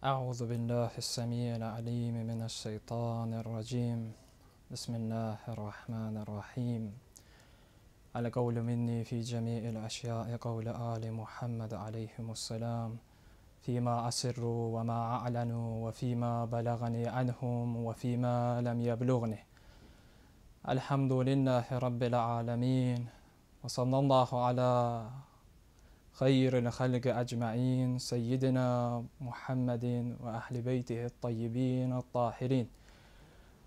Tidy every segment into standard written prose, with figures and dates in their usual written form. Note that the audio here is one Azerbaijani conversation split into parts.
أعوذ بالله السميع العليم من الشيطان الرجيم بسم الله الرحمن الرحيم القول مني في جميع الأشياء قول آل محمد عليهم السلام فيما أسروا وما أعلنوا وفيما بلغني عنهم وفيما لم يبلغني الحمد لله رب العالمين وصلى الله على خير الخلق أجمعين سيدنا محمد وأهل بيته الطيبين الطاهرين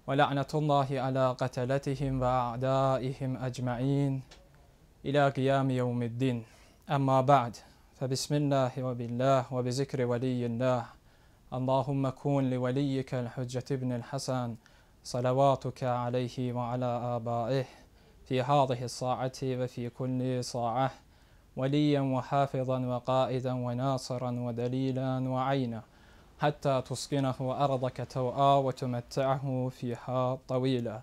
ولعنة الله على قتلتهم وأعدائهم أجمعين إلى قيام يوم الدين أما بعد فبسم الله وبالله وبذكر ولي الله اللهم كن لوليك الحجة ابن الحسن صلواتك عليه وعلى آبائه في هذه الساعة وفي كل ساعة وليا وحافظا وقائدا وناصرا ودليلا وعينا حتى تسكنه أرضك توعا وتمتعه فيها طويلا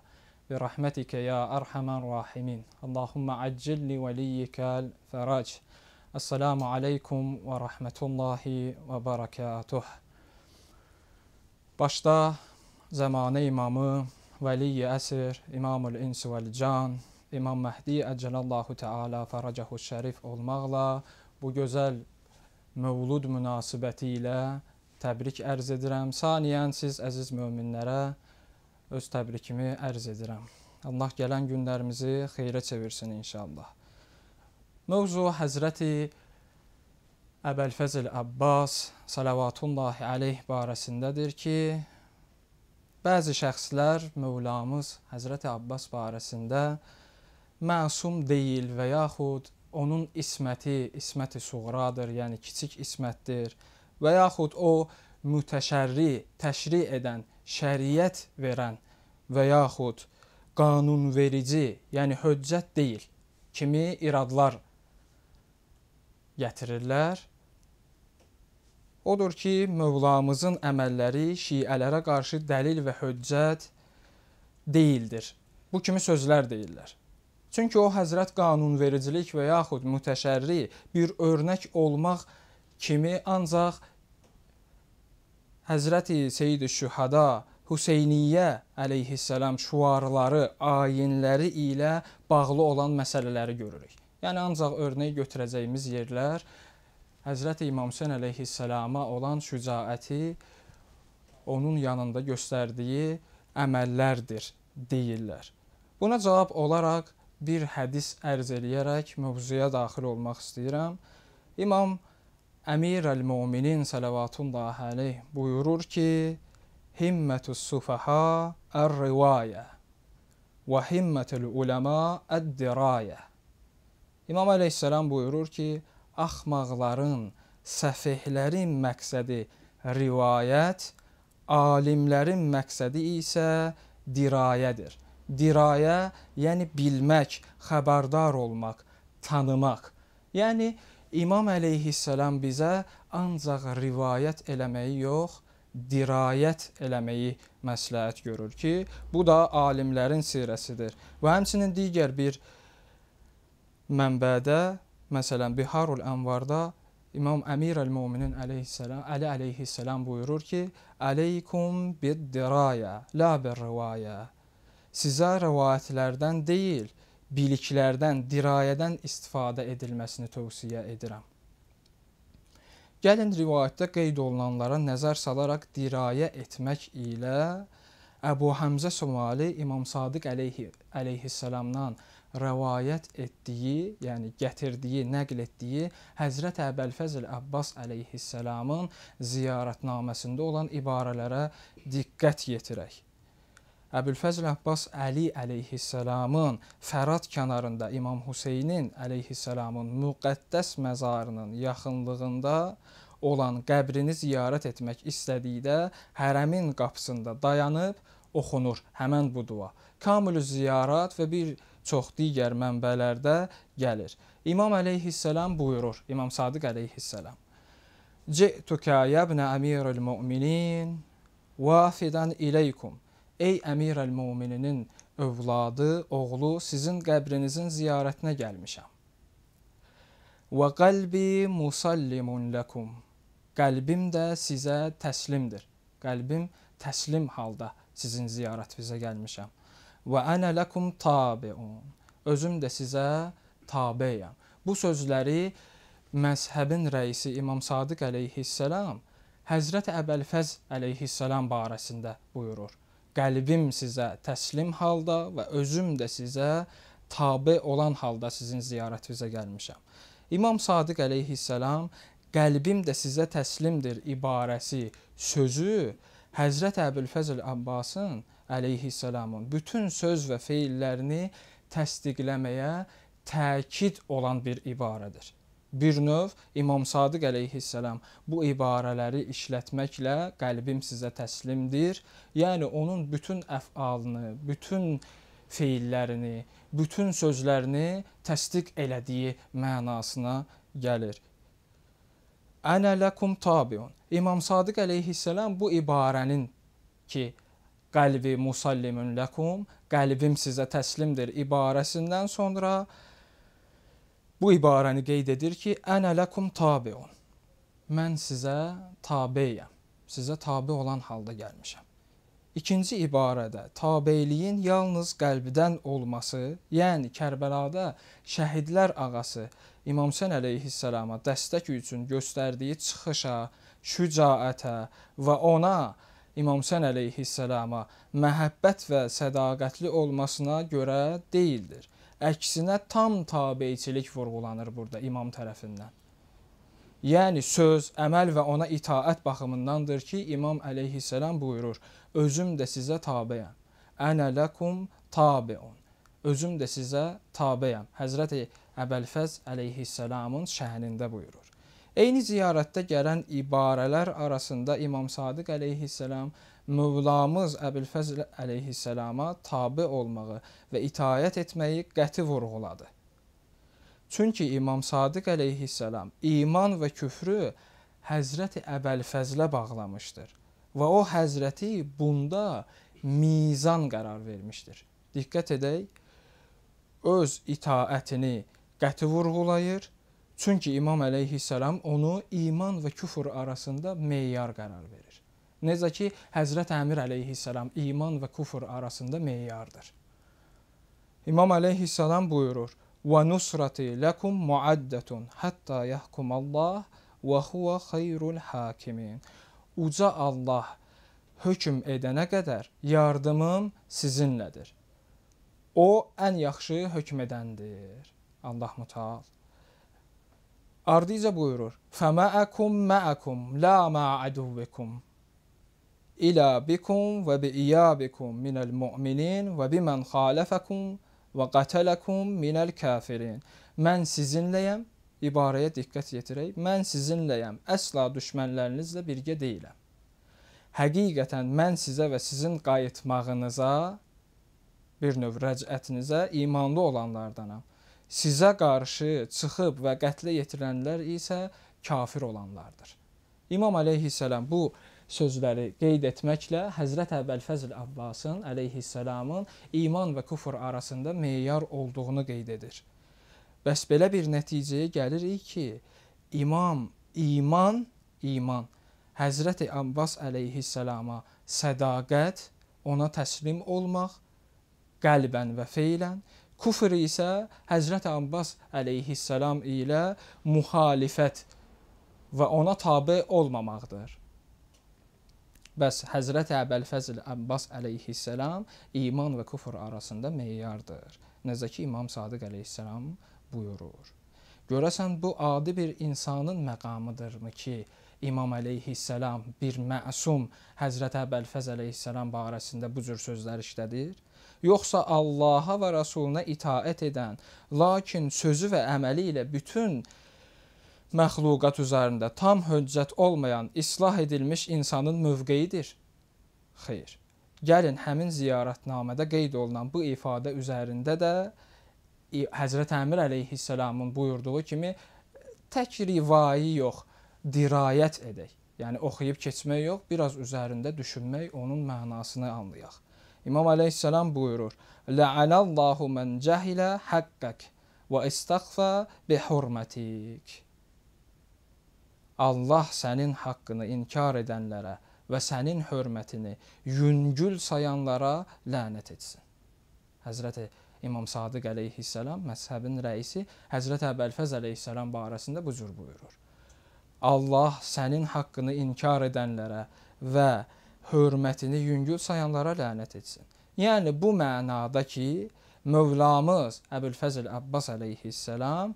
برحمتك يا أرحم الراحمين اللهم عجل لوليك الفرج. Esselamu Aleyküm ve Rahmetullahi ve Berekatuh. Başda zamanı imamı, veli-i əsr, İmamul İns vəl Can, İmam Məhdi Əcəlallahu Teala Fəracahu Şərif olmaqla bu gözəl mövlud münasibəti ilə təbrik ərz edirəm. Saniyən siz əziz möminlərə öz təbrikimi ərz edirəm. Allah gələn günlərimizi xeyrə çevirsin inşallah. Mövzu Həzrəti Əbəlfəzl Abbas salavatullahi aleyh barəsindədir ki, bəzi şəxslər Mövlamız Həzrəti Abbas barəsində məsum deyil və yaxud onun isməti, ismət-i suğradır, yəni kiçik ismətdir və yaxud o mütəşərri, təşri edən, şəriət verən və yaxud qanunverici, yəni höccət deyil kimi iradlar gətirirlər. Odur ki, Mövlamızın əməlləri şiələrə qarşı dəlil və höccət deyildir. Bu kimi sözlər deyirlər. Çünki o Həzrət qanunvericilik və yaxud mütəşərri bir örnək olmaq kimi ancaq Həzrəti Seyyid-i Şühada Hüseyniyyə əleyhissalam şüarları, ayinləri ilə bağlı olan məsələləri görürük. Yəni ancaq örnək götürəcəyimiz yerlər Həzrəti İmam Hüseyn əleyhissalama olan şücaəti, onun yanında göstərdiyi əməllərdir deyirlər. Buna cavab olaraq bir hədis ərz eləyərək mövzuya daxil olmaq istəyirəm. İmam Əmir əl-Müminin salavatullahi aleyh buyurur ki, Himmətus sufaha ər-rivayə və himmətul uləma əd-dirayə. İmam əleyhissalam buyurur ki, axmaqların, səfehlərin məqsədi rivayət, alimlərin məqsədi isə dirayədir. Dirayə, yəni bilmək, xəbərdar olmaq, tanımaq. Yəni, İmam əleyhissalam bizə ancaq rivayət eləməyi yox, dirayət eləməyi məsləhət görür ki, bu da alimlərin sirəsidir. Və həmçinin digər bir mənbədə, məsələn, Biharul Ənvarda İmam Əmir əl-Müminin Əli əleyhissalam buyurur ki, Əleykum bid-dirayə, la bir-rivayə. Sizə rivayətlərdən deyil, biliklərdən, dirayədən istifadə edilməsini tövsiyə edirəm. Gəlin rivayətdə qeyd olunanlara nəzər salaraq dirayə etmək ilə Əbu Həmzə Somali İmam Sadiq əleyhissalamdan rəvayət etdiyi, yəni gətirdiyi, nəql etdiyi Həzrət Əbəlfəzl Abbas əleyhissalamın ziyarətnaməsində olan ibarələrə diqqət yetirək. Əbülfəzl Abbas Əli əleyhissalamın Fərat kənarında İmam Hüseynin əleyhissalamın müqəddəs məzarının yaxınlığında olan qəbrini ziyarət etmək istədikdə hərəmin qapısında dayanıb oxunur həmən bu dua. Kamil-ü ziyarat və bir çox digər mənbələrdə gəlir. İmam əleyhissalam buyurur, İmam Sadiq əleyhissalam, Ci'tukə yəbnə əmirəl müminin vafidən iləykum. Ey Əmir əl-Müminin övladı, oğlu, sizin qəbrinizin ziyarətinə gəlmişəm. Və qəlbi musallimun ləkum. qəlbim də sizə təslimdir. Qəlbim təslim halda sizin ziyarətinizə gəlmişəm. Və ənə ləkum tabiun. Özüm də sizə tabeyəm. Bu sözləri məzhəbin rəisi İmam Sadiq əleyhissalam Həzrət Əbəlfəz əleyhissalam barəsində buyurur. Qəlbim sizə təslim halda və özüm də sizə tabe olan halda sizin ziyarətinizə gəlmişəm. İmam Sadiq əleyhissalam qəlbim də sizə təslimdir ibarəsi sözü Həzrət Əbülfəzl Abbasın əleyhissalamın bütün söz və feillərini təsdiqləməyə təkid olan bir ibarədir. Bir növ İmam Sadiq əleyhissalam bu ibarələri işlətməklə qəlbim sizə təslimdir, yəni onun bütün əfalını, bütün feillərini, bütün sözlərini təsdiq elədiyi mənasına gəlir. Ənə ləkum tabiun. İmam Sadiq əleyhissalam bu ibarənin ki, qəlbi musallimun ləkum, qəlbim sizə təslimdir ibarəsindən sonra bu ibarəni qeyd edir ki, ənə ləkum tabiun. Mən sizə tabeyəm, sizə tabe olan halda gəlmişəm. İkinci ibarədə tabeyliyin yalnız qəlbdən olması, yəni Kərbəlada şəhidlər ağası İmam Hüseyn əleyhissalama dəstək üçün göstərdiyi çıxışa, şücaətə və ona İmam Hüseyn əleyhissalama məhəbbət və sədaqətli olmasına görə deyildir. Əksinə tam tabeyçilik vurğulanır burada imam tərəfindən. Yəni söz, əməl və ona itaət baxımındandır ki, İmam əleyhissalam buyurur, özüm də sizə tabeyəm. Ənə ləkum tabiun. Özüm də sizə tabeyəm. Həzrəti Əbəlfəz əleyhissalamın şəhnində buyurur. Eyni ziyarətdə gələn ibarələr arasında İmam Sadiq əleyhissalam Mövlamız Əbülfəzl əleyhissalama tabe olmağı və itaət etməyi qəti vurğuladı. Çünki İmam Sadiq əleyhissalam iman və küfrü Həzrəti Əbəlfəzlə bağlamışdır və o Həzrəti bunda mizan qərar vermişdir. Diqqət edək, öz itaətini qəti vurğulayır, çünki İmam əleyhissalam onu iman və küfr arasında meyar qərar verir. Necə ki, Həzrət Əmir əleyhissalam iman və küfr arasında meyardır. İmam əleyhissalam buyurur, وَنُصْرَتِ لَكُمْ مُعَدَّةٌ حَتَّى يَحْكُمَ اللّٰهِ وَهُوَ خَيْرُ الْحَاكِمِينَ. Uca Allah hökm edənə qədər yardımım sizinlədir. O, ən yaxşı hökm edəndir. Allah Müteal. Ardıca buyurur, فَمَأَكُمْ مَأَكُمْ لَا مَا عَدُوِّكُمْ إِلَى بِكُمْ وَبِإِيَابِكُمْ مِنَ الْمُؤْمِنِينَ وَبِمَنْ خَالَفَكُمْ və qətələkum minəl kafirin. Mən sizinləyəm, ibarəyə diqqət yetirək, mən sizinləyəm, əsla düşmənlərinizlə birgə deyiləm. Həqiqətən mən sizə və sizin qayıtmağınıza, bir növ rəcətinizə imanlı olanlardanam. Sizə qarşı çıxıb və qətlə yetirənlər isə kafir olanlardır. İmam əleyhissalam bu sözləri qeyd etməklə Həzrət Əbəlfəzl Abbasın əleyhissalamın iman və küfr arasında meyar olduğunu qeyd edir. Bəs belə bir nəticəyə gəlirik ki, iman Həzrət Abbas əleyhissalama sədaqət, ona təslim olmaq qəlbən və feylən, küfr isə Həzrət Abbas əleyhissalam ilə müxalifət və ona tabe olmamaqdır. Bəs Həzrət Əbəlfəzl Abbas əleyhissalam iman və küfr arasında meyardır. Necə ki, İmam Sadiq əleyhissalam buyurur. Görəsən, bu adi bir insanın məqamıdırmı ki, İmam əleyhissalam bir məsum Həzrət Əbəlfəz əleyhissalam barəsində bu cür sözlər işlədir? Yoxsa Allaha və Rasuluna itaət edən, lakin sözü və əməli ilə bütün məxluqat üzərində tam höccət olmayan, islah edilmiş insanın mövqeyidir? Xeyr. Gəlin, həmin ziyarətnamədə qeyd olunan bu ifadə üzərində də Həzrət Əmir əleyhissalamın buyurduğu kimi tək rivayi yox, dirayət edək. Yəni, oxuyub keçmək yox, biraz üzərində düşünmək, onun mənasını anlayaq. İmam əleyhissalam buyurur, Lə'anəllahu mən cəhilə haqqək və istəğfə bi hurmətik. Allah sənin haqqını inkar edənlərə və sənin hörmətini yüngül sayanlara lənət etsin. Həzrəti İmam Sadiq əleyhissalam, məzhəbin rəisi Həzrət Əbəlfəz əleyhissalam barəsində bu cür buyurur. Allah sənin haqqını inkar edənlərə və hörmətini yüngül sayanlara lənət etsin. Yəni bu mənada ki, Mövlamız Əbülfəzl Abbas əleyhissalam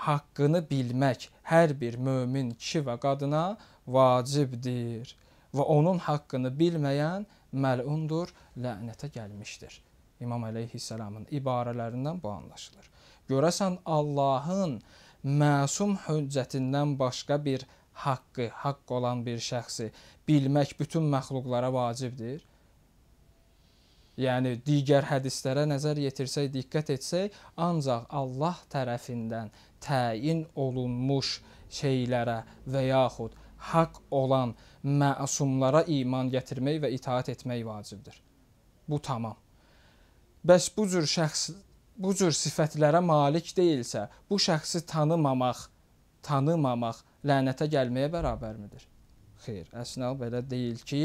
haqqını bilmək hər bir mömin kişi və qadına vacibdir və onun haqqını bilməyən məlundur, lənətə gəlmişdir. İmam əleyhissalamın ibarələrindən bu anlaşılır. Görəsən Allahın məsum hüccətindən başqa bir haqqı, haqq olan bir şəxsi bilmək bütün məxluqlara vacibdir. Yəni digər hədislərə nəzər yetirsək, diqqət etsək, ancaq Allah tərəfindən təyin olunmuş şeylərə və yaxud haqq olan məsumlara iman gətirmək və itaat etmək vacibdir. Bu tamam. Bəs bu cür şəxs bu cür sifətlərə malik deyilsə, bu şəxsi tanımamaq lənətə gəlməyə bərabərmidir? Xeyr, əslində belə deyil ki,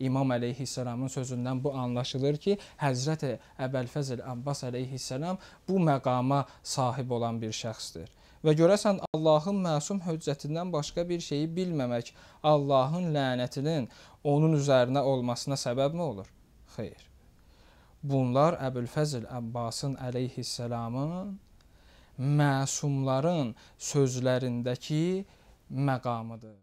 İmam əleyhissalamın sözündən bu anlaşılır ki, Həzrəti Əbəlfəzl Abbas əleyhissalam bu məqama sahib olan bir şəxsdir. Və görəsən Allahın məsum hüccətindən başqa bir şeyi bilməmək Allahın lənətinin onun üzərinə olmasına səbəbmi olur? Xeyr. Bunlar Əbülfəzl Abbasın əleyhissalamın məsumların sözlərindəki məqamıdır.